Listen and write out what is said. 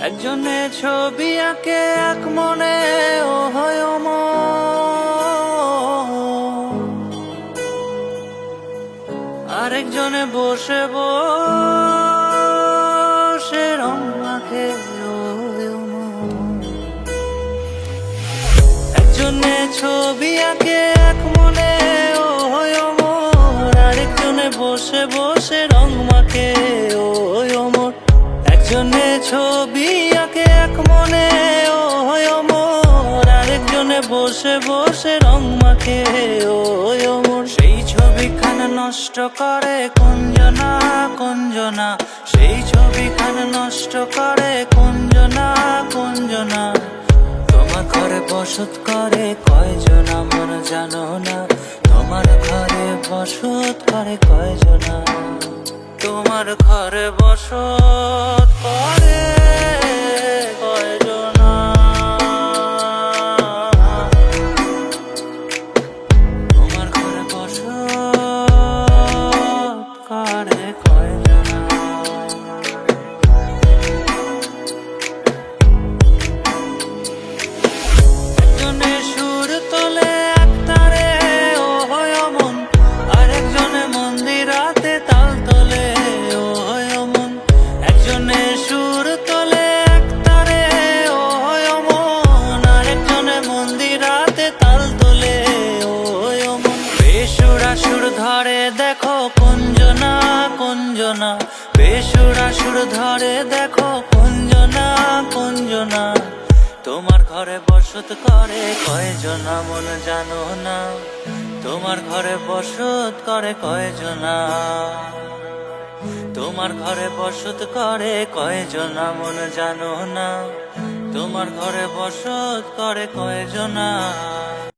একজনে ছবি আঁকে এক মনে ও হয় অমর, আরেকজনে বসে বসে রং মাখে ও হয় অমর। একজনে ছবি আঁকে এক মনে ও হয় অমর, আরেকজনে বসে বসে রং মাখে ও হয় অমর। একজনে ছবি আঁকে এক মনে ও হয় অমর, আরেকজনে বসে বসে রং মাখে ও হয় অমর। সেই ছবিখানা নষ্ট করে কুঞ্জনা কুঞ্জনা, সেই ছবিখানা নষ্ট করে কুঞ্জনা কুঞ্জনা। তোমার ঘরে বসত করে কয়জনা মন জানো না, তোমার ঘরে বসত করে কয়জনা, তোমার ঘরে বসত করে কয়জনা, তোমার ঘরে বসত করে কয়জনা। একজনে সুর তোলে এক তারে ও হয় অমন, আরেকজনে মন্দিরাতে তাল তোলে ও হয় অমন। একজনে সুর তোলে এক তারে ও হয় অমন, আরেকজনে মন্দিরাতে তাল তোলে ও হয় অমন। বেসুরা সুর ধরে দেখো কুঞ্জনা কুঞ্জনা, বেসুরা সুর ধরে দেখো কুঞ্জনা কুঞ্জনা। তোমার ঘরে বসত করে কয়জনা মন জানো না, তোমার ঘরে বসত করে কয়জনা, তোমার ঘরে বসত করে কয়জনা মন জানো না, তোমার ঘরে বসত করে কয়জনা।